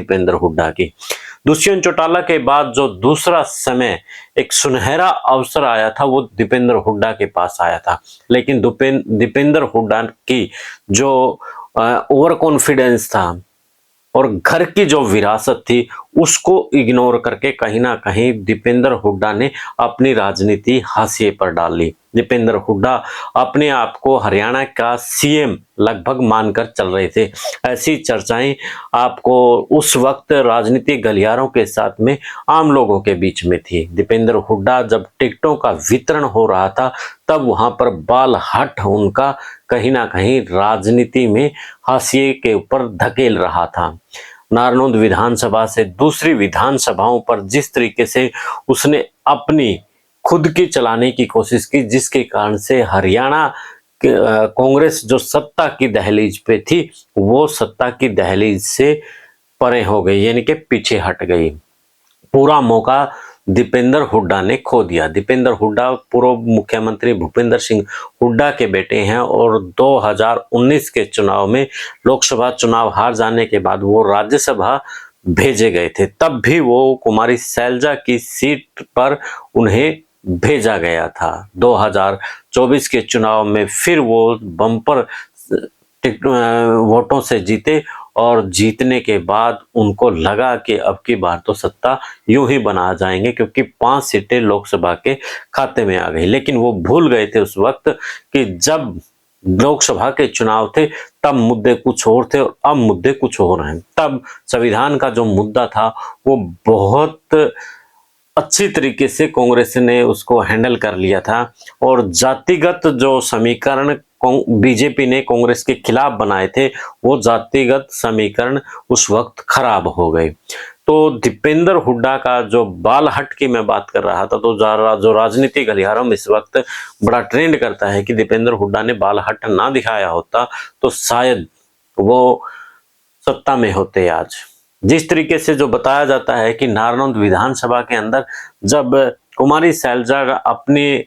दीपेंद्र हुड्डा की। दुष्यंत चौटाला के बाद जो दूसरा समय एक सुनहरा अवसर आया था वो दीपेंद्र हुड्डा के पास आया था, लेकिन दीपेंद्र हुड्डा की जो ओवर कॉन्फिडेंस था और घर की जो विरासत थी उसको इग्नोर करके कहीं ना कहीं दीपेंद्र हुड्डा ने अपनी राजनीति हाशिए पर डाल ली। दीपेंद्र हुड्डा अपने आप को हरियाणा का सीएम लगभग मानकर चल रहे थे। ऐसी चर्चाएं आपको उस वक्त राजनीतिक गलियारों के साथ में आम लोगों के बीच में थी। दीपेंद्र हुड्डा जब टिकटों का वितरण हो रहा था तब वहां पर बालहट उनका कहीं ना कहीं राजनीति में हाशिए के ऊपर धकेल रहा था। नारनौंद विधानसभा से दूसरी विधानसभाओं पर जिस तरीके से उसने अपनी खुद की चलाने की कोशिश की, जिसके कारण से हरियाणा कांग्रेस जो सत्ता की दहलीज पे थी वो सत्ता की दहलीज से परे हो गई, यानी कि पीछे हट गई। पूरा मौका दीपेंद्र हुड्डा ने खो दिया। दीपेंद्र हुड्डा पूर्व मुख्यमंत्री भूपेंद्र सिंह हुड्डा के बेटे हैं और 2019 के चुनाव में लोकसभा चुनाव हार जाने के बाद वो राज्यसभा भेजे गए थे। तब भी वो कुमारी शैलजा की सीट पर उन्हें भेजा गया था। 2024 के चुनाव में फिर वो बम्पर वोटों से जीते और जीतने के बाद उनको लगा कि अब की बार तो सत्ता यूं ही बना जाएंगे, क्योंकि 5 सीटें लोकसभा के खाते में आ गई। लेकिन वो भूल गए थे उस वक्त कि जब लोकसभा के चुनाव थे तब मुद्दे कुछ और थे और अब मुद्दे कुछ और हैं। तब संविधान का जो मुद्दा था वो बहुत अच्छी तरीके से कांग्रेस ने उसको हैंडल कर लिया था और जातिगत जो समीकरण बीजेपी ने कांग्रेस के खिलाफ बनाए थे वो जातिगत समीकरण उस वक्त खराब हो गए। तो दीपेंद्र हुड्डा का जो बालहट की मैं बात कर रहा था, तो जो राजनीतिक गलियारों में इस वक्त बड़ा ट्रेंड करता है कि दीपेंद्र हुड्डा ने बालहट ना दिखाया होता तो शायद वो सत्ता में होते आज। जिस तरीके से जो बताया जाता है कि नारनौंद विधानसभा के अंदर जब कुमारी शैलजा अपनी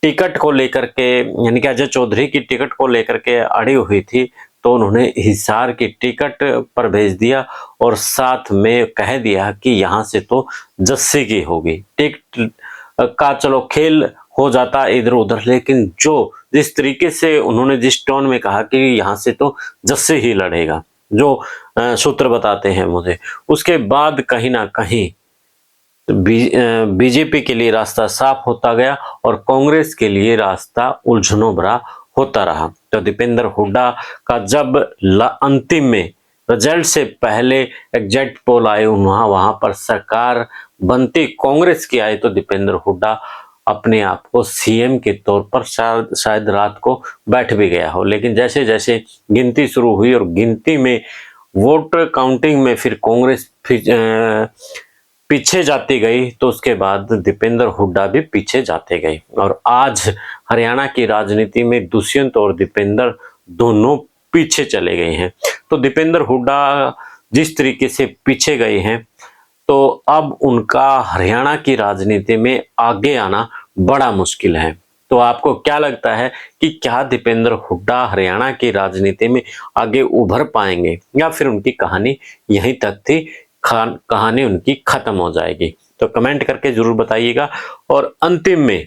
टिकट को लेकर के, यानी कि अजय चौधरी की टिकट को लेकर के अड़ी हुई थी, तो उन्होंने हिसार की टिकट पर भेज दिया और साथ में कह दिया कि यहाँ से तो जस्सी की होगी। टिकट का चलो खेल हो जाता इधर उधर, लेकिन जिस तरीके से उन्होंने जिस टोन में कहा कि यहाँ से तो जस्सी ही लड़ेगा, जो सूत्र बताते हैं मुझे, उसके बाद कहीं ना कहीं बीजेपी के लिए रास्ता साफ होता गया और कांग्रेस के लिए रास्ता उलझनों भरा होता रहा। तो दीपेंद्र हुड्डा का जब अंतिम में रिजल्ट से पहले एग्जिट पोल आए, वहां पर सरकार बनती कांग्रेस की आई, तो दीपेंद्र हुड्डा अपने आप को सीएम के तौर पर शायद रात को बैठ भी गया हो। लेकिन जैसे जैसे गिनती शुरू हुई और गिनती में वोट काउंटिंग में फिर कांग्रेस पीछे जाती गई, तो उसके बाद दीपेंद्र हुड्डा भी पीछे जाते गए और आज हरियाणा की राजनीति में दुष्यंत और दीपेंद्र दोनों पीछे चले गए हैं। तो दीपेंद्र हुड्डा जिस तरीके से पीछे गए हैं तो अब उनका हरियाणा की राजनीति में आगे आना बड़ा मुश्किल है। तो आपको क्या लगता है कि क्या दीपेंद्र हुड्डा हरियाणा की राजनीति में आगे उभर पाएंगे या फिर उनकी कहानी यहीं तक थी, कहानी उनकी खत्म हो जाएगी? तो कमेंट करके जरूर बताइएगा। और अंतिम में